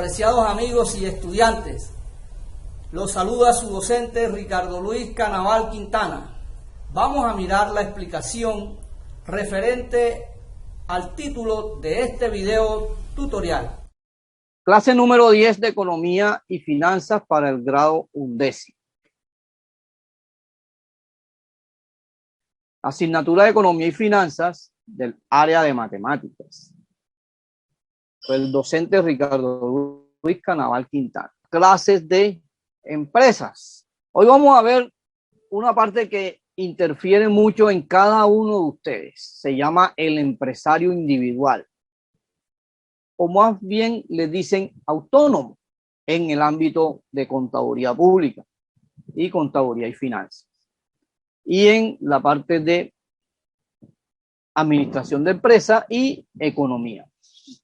Apreciados amigos y estudiantes, los saluda su docente Ricardo Luis Canaval Quintana. Vamos a mirar la explicación referente al título de este video tutorial. Clase número 10 de Economía y Finanzas para el grado 11. Asignatura de Economía y Finanzas del área de Matemáticas. El docente Ricardo Luis Canaval Quintana. Clases de empresas. Hoy vamos a ver una parte que interfiere mucho en cada uno de ustedes. Se llama el empresario individual. O más bien le dicen autónomo en el ámbito de contaduría pública y contaduría y finanzas. Y en la parte de administración de empresa y economía.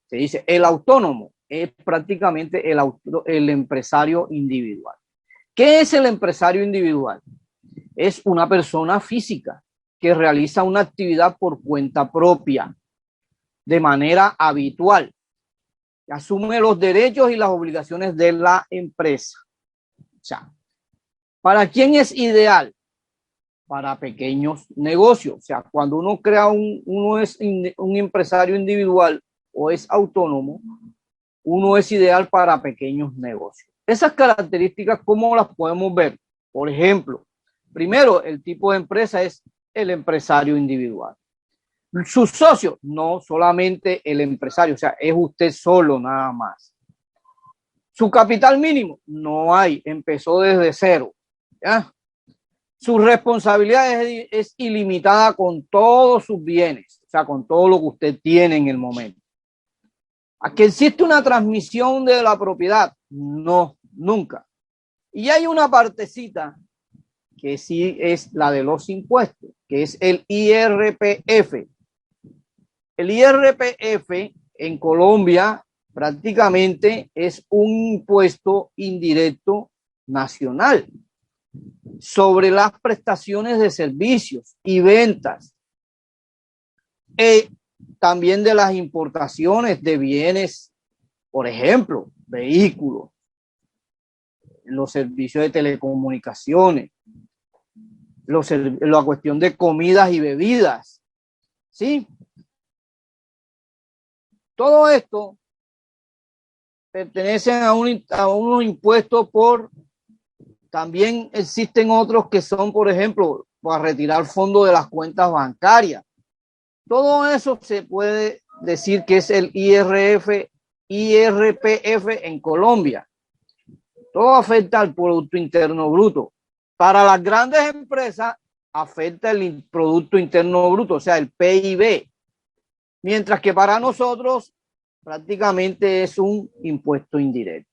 Se dice el autónomo es prácticamente el empresario individual. ¿Qué es el empresario individual? Es una persona física que realiza una actividad por cuenta propia de manera habitual. Asume los derechos y las obligaciones de la empresa. O sea, ¿para quién es ideal? Para pequeños negocios. O sea, cuando uno crea uno es un empresario individual o es autónomo, uno es ideal para pequeños negocios. Esas características, ¿cómo las podemos ver? Por ejemplo, primero, el tipo de empresa es el empresario individual. Sus socios, no solamente el empresario, o sea, es usted solo nada más. Su capital mínimo, no hay, empezó desde cero. ¿Ya? Su responsabilidad es ilimitada con todos sus bienes, o sea, con todo lo que usted tiene en el momento. ¿A que existe una transmisión de la propiedad? No, nunca. Y hay una partecita que sí es la de los impuestos, que es el IRPF. El IRPF en Colombia prácticamente es un impuesto indirecto nacional sobre las prestaciones de servicios y ventas, también de las importaciones de bienes, por ejemplo, vehículos, los servicios de telecomunicaciones, la cuestión de comidas y bebidas, ¿sí? Todo esto pertenecen a unos impuestos también existen otros que son, por ejemplo, para retirar fondos de las cuentas bancarias. Todo eso se puede decir que es el IRPF en Colombia. Todo afecta al Producto Interno Bruto. Para las grandes empresas afecta el Producto Interno Bruto, o sea, el PIB. Mientras que para nosotros prácticamente es un impuesto indirecto.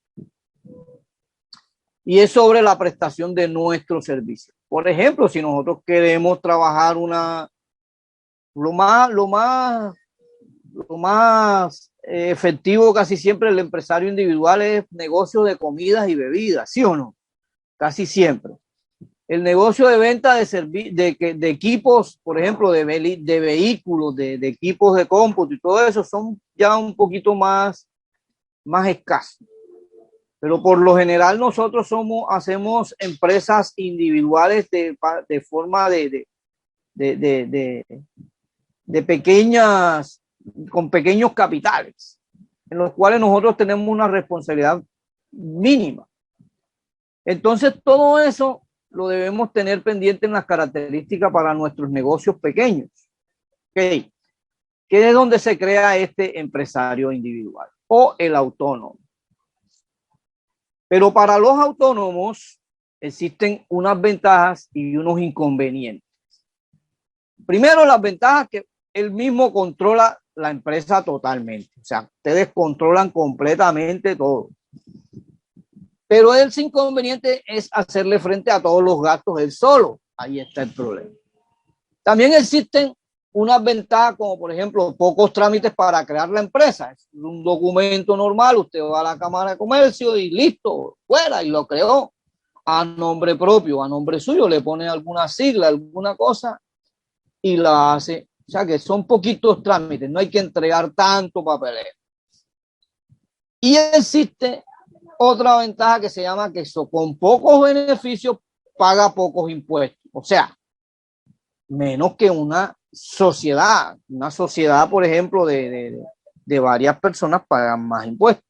Y es sobre la prestación de nuestros servicios. Por ejemplo, si nosotros queremos trabajar lo más efectivo casi siempre el empresario individual es negocio de comidas y bebidas, ¿sí o no? Casi siempre. El negocio de venta de equipos, por ejemplo, de vehículos, de equipos de cómputo y todo eso son ya un poquito más escasos. Pero por lo general nosotros hacemos empresas individuales de forma de pequeñas, con pequeños capitales, en los cuales nosotros tenemos una responsabilidad mínima. Entonces todo eso lo debemos tener pendiente en las características para nuestros negocios pequeños. ¿Okay? Que es donde se crea este empresario individual o el autónomo. Pero para los autónomos existen unas ventajas y unos inconvenientes. Primero, las ventajas que él mismo controla la empresa totalmente. O sea, ustedes controlan completamente todo. Pero el inconveniente es hacerle frente a todos los gastos él solo. Ahí está el problema. También existen unas ventajas como, por ejemplo, pocos trámites para crear la empresa. Es un documento normal, usted va a la Cámara de Comercio y listo, fuera, y lo creó a nombre propio, a nombre suyo, le pone alguna sigla, alguna cosa y la hace. O sea que son poquitos trámites, no hay que entregar tanto papeleo. Y existe otra ventaja que se llama que eso, con pocos beneficios paga pocos impuestos. O sea, menos que una sociedad. Una sociedad, por ejemplo, de varias personas pagan más impuestos.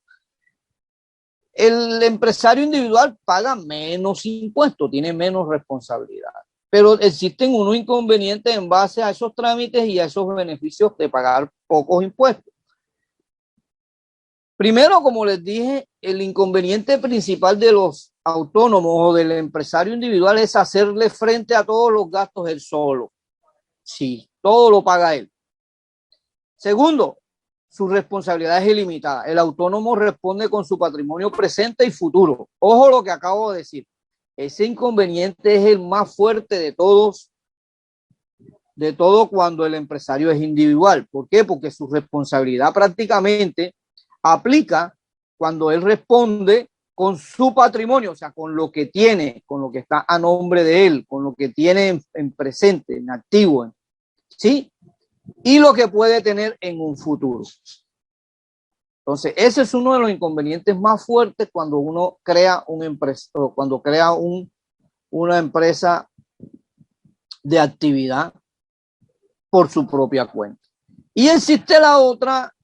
El empresario individual paga menos impuestos, tiene menos responsabilidad. Pero existen unos inconvenientes en base a esos trámites y a esos beneficios de pagar pocos impuestos. Primero, como les dije, el inconveniente principal de los autónomos o del empresario individual es hacerle frente a todos los gastos él solo. Sí, todo lo paga él. Segundo, su responsabilidad es ilimitada. El autónomo responde con su patrimonio presente y futuro. Ojo lo que acabo de decir. Ese inconveniente es el más fuerte de todos, de todo cuando el empresario es individual. ¿Por qué? Porque su responsabilidad prácticamente aplica cuando él responde con su patrimonio, o sea, con lo que tiene, con lo que está a nombre de él, con lo que tiene en presente, en activo, ¿sí? Y lo que puede tener en un futuro. Entonces, ese es uno de los inconvenientes más fuertes cuando uno crea una empresa, o cuando crea una empresa de actividad por su propia cuenta. Y existe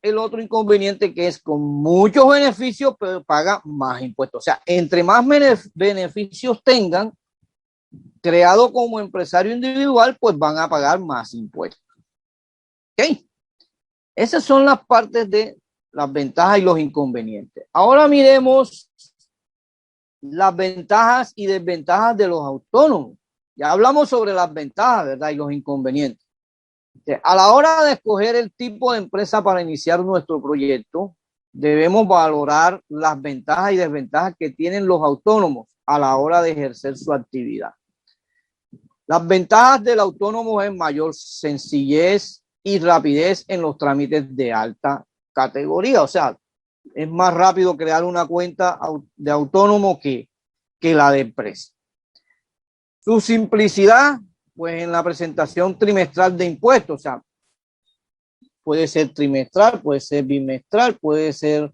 el otro inconveniente que es con muchos beneficios, pero paga más impuestos. O sea, entre más beneficios tengan, creado como empresario individual, pues van a pagar más impuestos. ¿Ok? Esas son las partes de las ventajas y los inconvenientes. Ahora miremos las ventajas y desventajas de los autónomos. Ya hablamos sobre las ventajas, ¿verdad? Y los inconvenientes. A la hora de escoger el tipo de empresa para iniciar nuestro proyecto, debemos valorar las ventajas y desventajas que tienen los autónomos a la hora de ejercer su actividad. Las ventajas del autónomo es mayor sencillez y rapidez en los trámites de alta categoría. O sea, es más rápido crear una cuenta de autónomo que la de empresa. Su simplicidad, pues en la presentación trimestral de impuestos, o sea, puede ser trimestral, puede ser bimestral, puede ser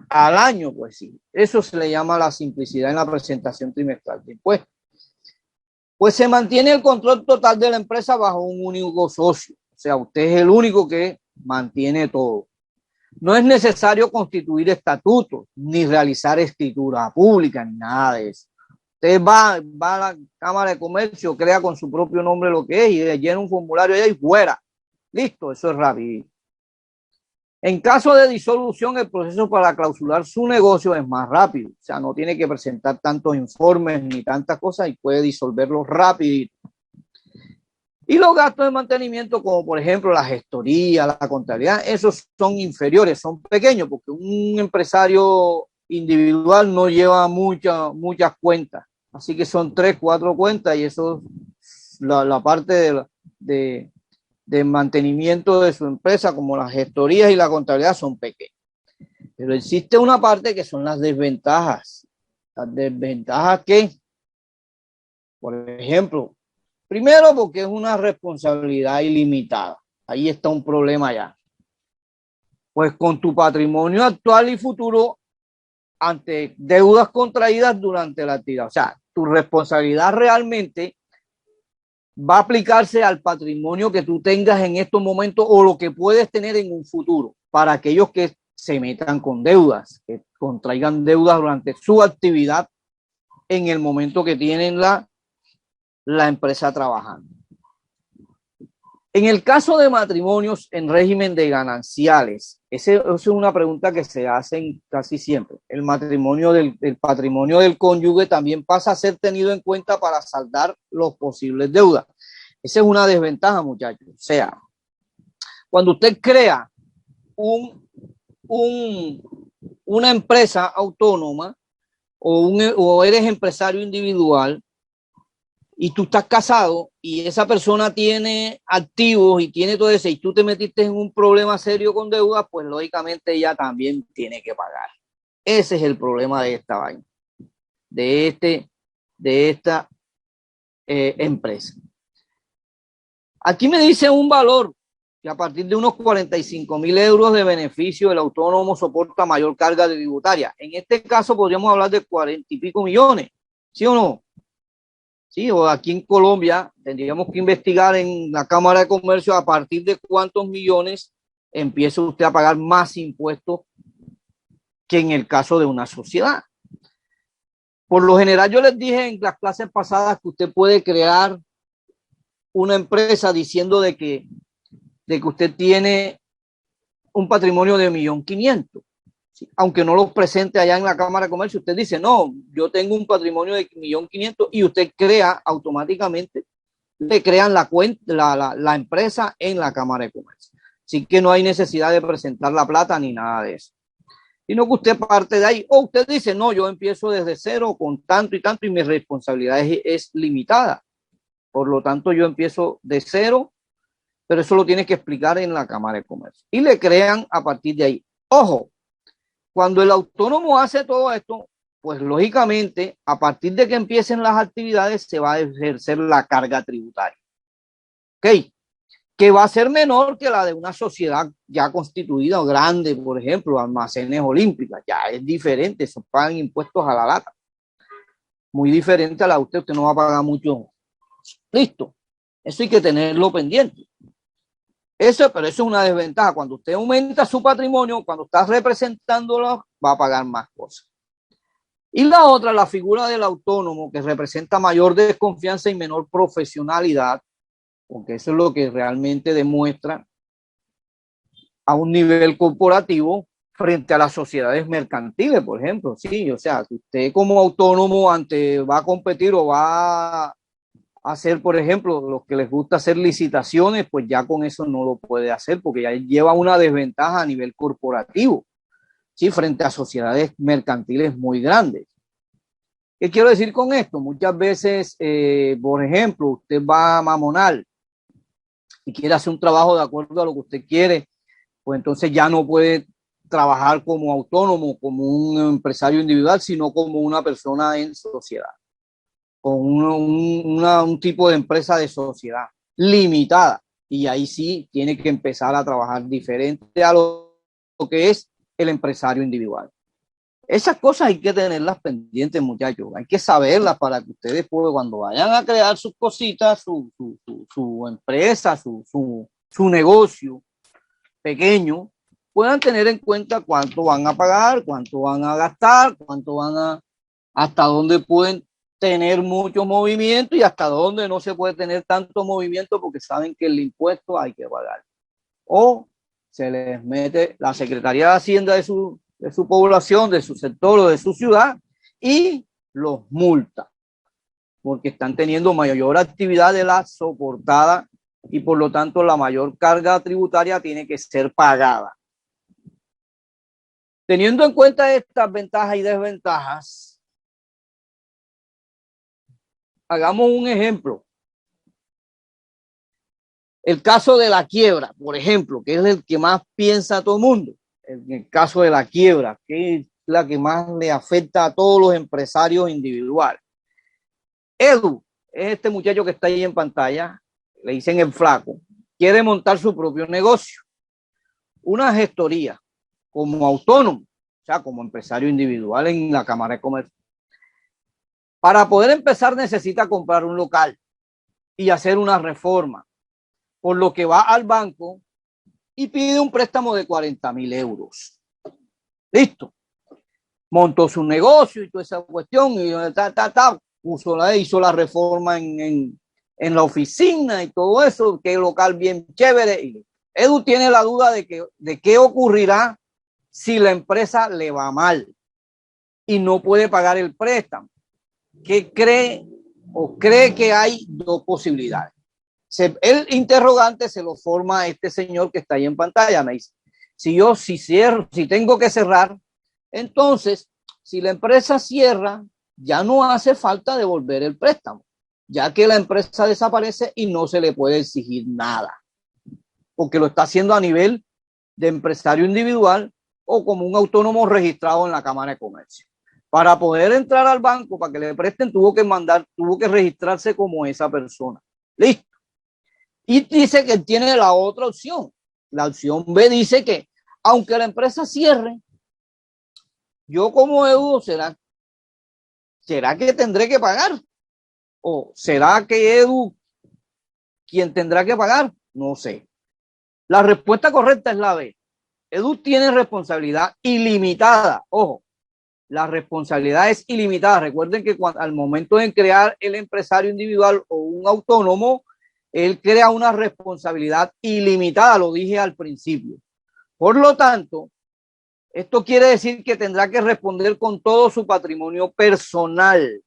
al año, pues sí. Eso se le llama la simplicidad en la presentación trimestral de impuestos. Pues se mantiene el control total de la empresa bajo un único socio. O sea, usted es el único que mantiene todo. No es necesario constituir estatutos, ni realizar escritura pública, ni nada de eso. Usted va a la Cámara de Comercio, crea con su propio nombre lo que es y llena un formulario allá y fuera. Listo, eso es rápido. En caso de disolución, el proceso para clausurar su negocio es más rápido. O sea, no tiene que presentar tantos informes ni tantas cosas y puede disolverlo rápido. Y los gastos de mantenimiento, como por ejemplo la gestoría, la contabilidad, esos son inferiores, son pequeños, porque un empresario individual no lleva muchas cuentas. Así que son 3, 4 cuentas y eso, la parte de mantenimiento de su empresa, como las gestorías y la contabilidad, son pequeñas. Pero existe una parte que son las desventajas. Las desventajas que, por ejemplo, primero porque es una responsabilidad ilimitada. Ahí está un problema ya. Pues con tu patrimonio actual y futuro ante deudas contraídas durante la actividad. O sea, tu responsabilidad realmente va a aplicarse al patrimonio que tú tengas en estos momentos o lo que puedes tener en un futuro para aquellos que se metan con deudas, que contraigan deudas durante su actividad en el momento que tienen la empresa trabajando. En el caso de matrimonios en régimen de gananciales, esa es una pregunta que se hacen casi siempre. El patrimonio del cónyuge también pasa a ser tenido en cuenta para saldar los posibles deudas. Esa es una desventaja, muchachos. O sea, cuando usted crea una empresa autónoma o eres empresario individual, y tú estás casado y esa persona tiene activos y tiene todo eso y tú te metiste en un problema serio con deudas, pues lógicamente ella también tiene que pagar. Ese es el problema de esta vaina, de esta empresa. Aquí me dice un valor que a partir de unos 45.000 euros de beneficio el autónomo soporta mayor carga tributaria. En este caso podríamos hablar de 40 y pico millones, ¿sí o no? Sí, o aquí en Colombia tendríamos que investigar en la Cámara de Comercio a partir de cuántos millones empieza usted a pagar más impuestos que en el caso de una sociedad. Por lo general, yo les dije en las clases pasadas que usted puede crear una empresa diciendo de que usted tiene un patrimonio de 1.500.000. ¿Sí? Aunque no lo presente allá en la Cámara de Comercio, usted dice, no, yo tengo un patrimonio de 1.500.000 y usted crea automáticamente, le crean la cuenta, la empresa en la Cámara de Comercio. Así que no hay necesidad de presentar la plata ni nada de eso. Sino que usted parte de ahí, o usted dice, no, yo empiezo desde cero con tanto y mi responsabilidad es limitada. Por lo tanto, yo empiezo de cero, pero eso lo tiene que explicar en la Cámara de Comercio. Y le crean a partir de ahí. Ojo, cuando el autónomo hace todo esto, pues lógicamente, a partir de que empiecen las actividades, se va a ejercer la carga tributaria. ¿Ok? Que va a ser menor que la de una sociedad ya constituida o grande, por ejemplo, almacenes olímpicas. Ya es diferente, se pagan impuestos a la lata. Muy diferente a la de usted no va a pagar mucho. Listo. Eso hay que tenerlo pendiente. Pero eso es una desventaja. Cuando usted aumenta su patrimonio, cuando está representándolo, va a pagar más cosas. Y la otra, la figura del autónomo, que representa mayor desconfianza y menor profesionalidad, porque eso es lo que realmente demuestra a un nivel corporativo frente a las sociedades mercantiles, por ejemplo. Sí, o sea, que usted como autónomo va a competir o va a hacer, por ejemplo, los que les gusta hacer licitaciones, pues ya con eso no lo puede hacer porque ya lleva una desventaja a nivel corporativo, ¿sí? Frente a sociedades mercantiles muy grandes. ¿Qué quiero decir con esto? Muchas veces, por ejemplo, usted va a mamonar y quiere hacer un trabajo de acuerdo a lo que usted quiere, pues entonces ya no puede trabajar como autónomo, como un empresario individual, sino como una persona en sociedad, con un tipo de empresa de sociedad limitada. Y ahí sí tiene que empezar a trabajar diferente a lo que es el empresario individual. Esas cosas hay que tenerlas pendientes, muchachos. Hay que saberlas para que ustedes, pues, cuando vayan a crear sus cositas, su empresa, su negocio pequeño, puedan tener en cuenta cuánto van a pagar, cuánto van a gastar, hasta dónde pueden tener mucho movimiento y hasta dónde no se puede tener tanto movimiento porque saben que el impuesto hay que pagar. O se les mete la Secretaría de Hacienda de su población, de su sector o de su ciudad y los multa porque están teniendo mayor actividad de la soportada y por lo tanto la mayor carga tributaria tiene que ser pagada. Teniendo en cuenta estas ventajas y desventajas, hagamos un ejemplo. El caso de la quiebra, por ejemplo, que es el que más piensa todo el mundo. En el caso de la quiebra, que es la que más le afecta a todos los empresarios individuales. Edu, es este muchacho que está ahí en pantalla, le dicen el flaco, quiere montar su propio negocio, una gestoría como autónomo, o sea, como empresario individual en la Cámara de Comercio. Para poder empezar necesita comprar un local y hacer una reforma, por lo que va al banco y pide un préstamo de 40.000 euros. Listo. Montó su negocio y toda esa cuestión y hizo la reforma en la oficina y todo eso, que local bien chévere. Y Edu tiene la duda de qué ocurrirá si la empresa le va mal y no puede pagar el préstamo. ¿Qué cree o cree que hay dos posibilidades? El interrogante se lo forma a este señor que está ahí en pantalla. Me dice, si tengo que cerrar, entonces, si la empresa cierra, ya no hace falta devolver el préstamo, ya que la empresa desaparece y no se le puede exigir nada, porque lo está haciendo a nivel de empresario individual o como un autónomo registrado en la Cámara de Comercio. Para poder entrar al banco, para que le presten, tuvo que registrarse como esa persona. Listo. Y dice que tiene la otra opción. La opción B dice que aunque la empresa cierre, yo como Edu, ¿será que tendré que pagar? ¿O será que Edu quien tendrá que pagar? No sé. La respuesta correcta es la B. Edu tiene responsabilidad ilimitada. Ojo, la responsabilidad es ilimitada. Recuerden que al momento de crear el empresario individual o un autónomo, él crea una responsabilidad ilimitada, lo dije al principio. Por lo tanto, esto quiere decir que tendrá que responder con todo su patrimonio personal.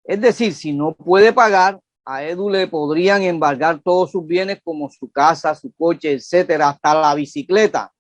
Es decir, si no puede pagar, a Edu le podrían embargar todos sus bienes como su casa, su coche, etcétera, hasta la bicicleta.